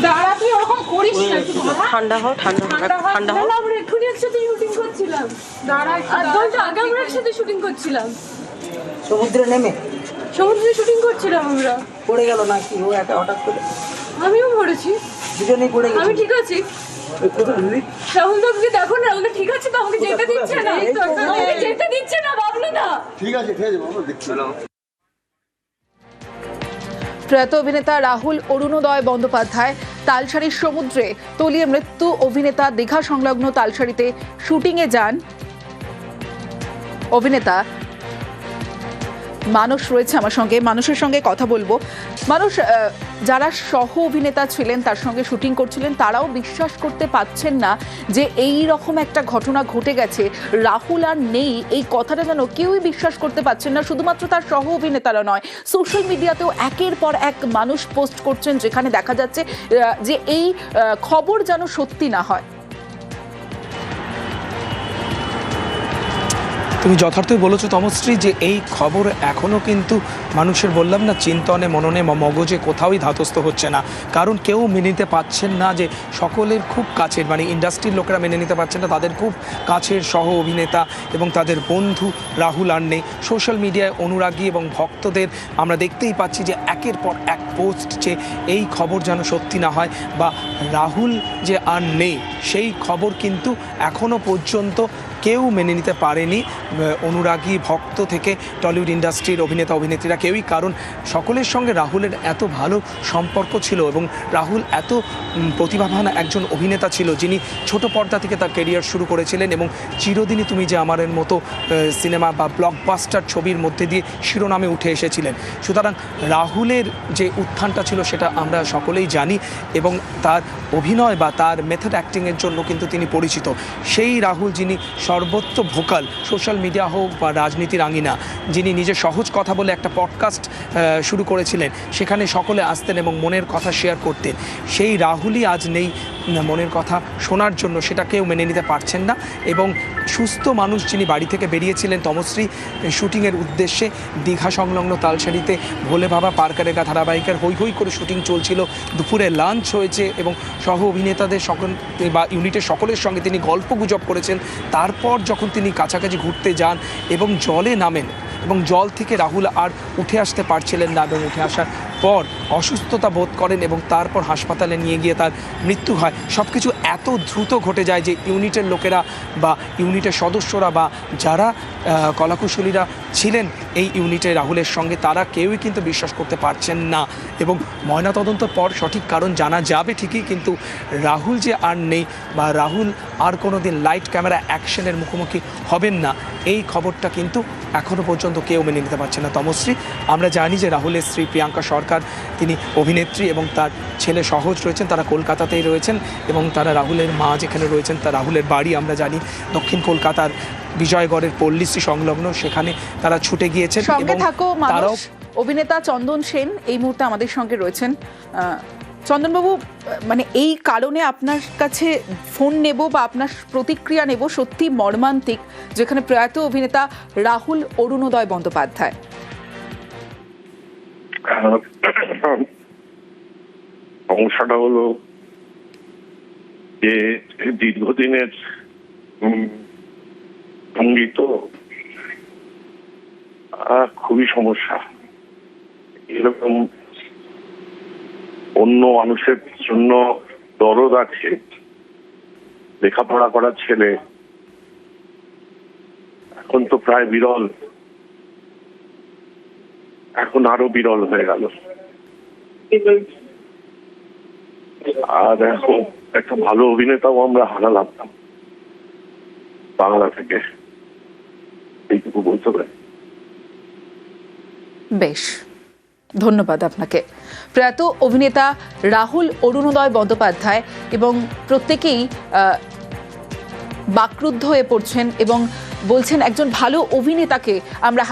দাঁড়া, তুই ওরকম করিস না, একটু ঠান্ডা হও, ঠান্ডা হও। আমরা এক্ষুনি একসাথে শুটিং করছিলাম। দাঁড়া, আধ ঘন্টা আগে আমরা একসাথে শুটিং করছিলাম। সমুদ্রে নেমে সমুদ্রে শুটিং করছিলাম আমরা। পড়ে গেল নাকি ও একা হঠাৎ করে? আমিও পড়েছি। দুজনেই পড়ে গেল। আমি ঠিক আছি। রাহুল দাকে দেখো না, রাহুল ঠিক আছে তো? আমাকে যেতে দিচ্ছে না, আমাকে যেতে দিচ্ছে না বাবলু না। ঠিক আছে বাবা, দেখছি। প্রয়াত অভিনেতা রাহুল অরুণোদয় বন্দ্যোপাধ্যায় তালসারির সমুদ্রে তলিয়ে মৃত্যু। অভিনেতা দীঘা সংলগ্ন তালসারিতে শুটিংয়ে যান। অভিনেতা মানুষ রয়েছে আমার সঙ্গে, মানুষের সঙ্গে কথা বলবো। মানুষ, যারা সহ অভিনেতা ছিলেন তার সঙ্গে শুটিং করছিলেন, তারাও বিশ্বাস করতে পারছেন না যে এই রকম একটা ঘটনা ঘটে গেছে, রাহুল আর নেই। এই কথাটা যেন কেউই বিশ্বাস করতে পারছেন না। শুধুমাত্র তার সহ অভিনেতারা নয়, সোশ্যাল মিডিয়াতেও একের পর এক মানুষ পোস্ট করছেন যেখানে দেখা যাচ্ছে যে এই খবর যেন সত্যি না হয়। তুমি যথার্থই বলেছো তমশ্রী, যে এই খবর এখনও কিন্তু মানুষের, বললাম না, চিন্তনে মননে মগজে কোথাওই ধাতস্থ হচ্ছে না। কারণ কেউ মেনে নিতে পারছেন না যে সকলের খুব কাছের, মানে ইন্ডাস্ট্রির লোকেরা মেনে নিতে পারছেন না তাদের খুব কাছের সহ অভিনেতা এবং তাদের বন্ধু রাহুল আর নেই। সোশ্যাল মিডিয়ায় অনুরাগী এবং ভক্তদের আমরা দেখতেই পাচ্ছি যে একের পর এক পোস্ট, যে এই খবর যেন সত্যি না হয় বা রাহুল যে আর নেই সেই খবর কিন্তু এখনও পর্যন্ত কেউ মেনে নিতে পারেনি, অনুরাগী ভক্ত থেকে টলিউড ইন্ডাস্ট্রির অভিনেতা অভিনেত্রীরা কেউই। কারণ সকলের সঙ্গে রাহুলের এত ভালো সম্পর্ক ছিল এবং রাহুল এত প্রতিভাবান একজন অভিনেতা ছিল, যিনি ছোট পর্দা থেকে তার ক্যারিয়ার শুরু করেছিলেন এবং চিরদিনই তুমি যে আমারের মতো সিনেমা বা ব্লকবাস্টার ছবির মধ্যে দিয়ে শিরোনামে উঠে এসেছিলেন। সুতরাং রাহুলের যে উত্থানটা ছিল সেটা আমরা সকলেই জানি এবং তার অভিনয় বা তার মেথড অ্যাক্টিংয়ের জন্য কিন্তু তিনি পরিচিত। সেই রাহুল যিনি সর্বত্র ভোকাল, সোশ্যাল মিডিয়া হোক বা রাজনীতির আঙিনা, যিনি নিজে সহজ কথা বলে একটা পডকাস্ট শুরু করেছিলেন, সেখানে সকলে আসতেন এবং মনের কথা শেয়ার করতেন। সেই রাহুলই আজ নেই মনের কথা শোনার জন্য, সেটা কেউ মেনে নিতে পারছেন না। এবং সুস্থ মানুষ যিনি বাড়ি থেকে বেরিয়েছিলেন তমশ্রী শুটিংয়ের উদ্দেশ্যে, দীঘা সংলগ্ন তালসারিতে ভোলে বাবা পার্কারেগা ধারাবাহিকের হই হই করে শুটিং চলছিল, দুপুরে লাঞ্চ হয়েছে এবং সহ অভিনেতাদের সকল বা ইউনিটের সকলের সঙ্গে তিনি গল্প গুজব করেছেন। তারপর যখন তিনি কাছাকাছি ঘুরতে যান এবং জলে নামেন এবং জল থেকে রাহুল আর উঠে আসতে পারছিলেন না এবং উঠে আসার পর অসুস্থতা বোধ করেন এবং তারপর হাসপাতালে নিয়ে গিয়ে তার মৃত্যু হয়। সব কিছু এত দ্রুত ঘটে যায় যে ইউনিটের লোকেরা বা ইউনিটের সদস্যরা বা যারা কলাকুশলীরা ছিলেন এই ইউনিটে রাহুলের সঙ্গে, তারা কেউই কিন্তু বিশ্বাস করতে পারছেন না। এবং ময়নাতদন্তের পর সঠিক কারণ জানা যাবে ঠিকই, কিন্তু রাহুল যে আর নেই বা রাহুল আর কোনো দিন লাইট ক্যামেরা অ্যাকশনের মুখোমুখি হবেন না, এই খবরটা কিন্তু এখনও পর্যন্ত কেউ মেনে নিতে পারছে না তমশ্রী। আমরা জানি যে রাহুলের স্ত্রী প্রিয়াঙ্কা সরকার, তিনি অভিনেত্রী এবং তার ছেলে সহজ রয়েছেন, তারা কলকাতাতেই রয়েছেন এবং তারা রাহুলের মা যেখানে রয়েছেন, তা রাহুলের বাড়ি আমরা জানি দক্ষিণ কলকাতার বিজয়গড়ের পল্লীশ্রী সংলগ্ন, সেখানে তারা ছুটে গিয়েছেন। সঙ্গে থাকো মানুষ। অভিনেতা চন্দন সেন এই মুহূর্তে আমাদের সঙ্গে রয়েছেন। চন্দনবাবু, মানে এই কারণে আপনার কাছে ফোন নেব বা আপনার প্রতিক্রিয়া নেব, সত্যি মর্মান্তিক, যেখানে প্রয়াত অভিনেতা রাহুল অরুণোদয় বন্দ্যোপাধ্যায়। সমস্যাটা হলো যে দীর্ঘদিনের সঙ্গীত খুবই সমস্যা। এরকম অন্য মানুষের জন্য দরদ আছে, লেখাপড়া করার ছেলে, এখন তো প্রায় বিরল, এখন আরো বিরল হয়ে গেল। আর এখন একটা ভালো অভিনেতাও আমরা হারালাম বাংলা থেকে, এইটুকু বলতে পারি। বেশ, ধন্যবাদ আপনাকে। প্রয়াত অভিনেতা রাহুল অরুণোদয় বন্দ্যোপাধ্যায় এবং প্রত্যেকেই বাকরুদ্ধ হয়ে পড়ছেন এবং বলছেন একজন ভালো অভিনেতাকে আমরা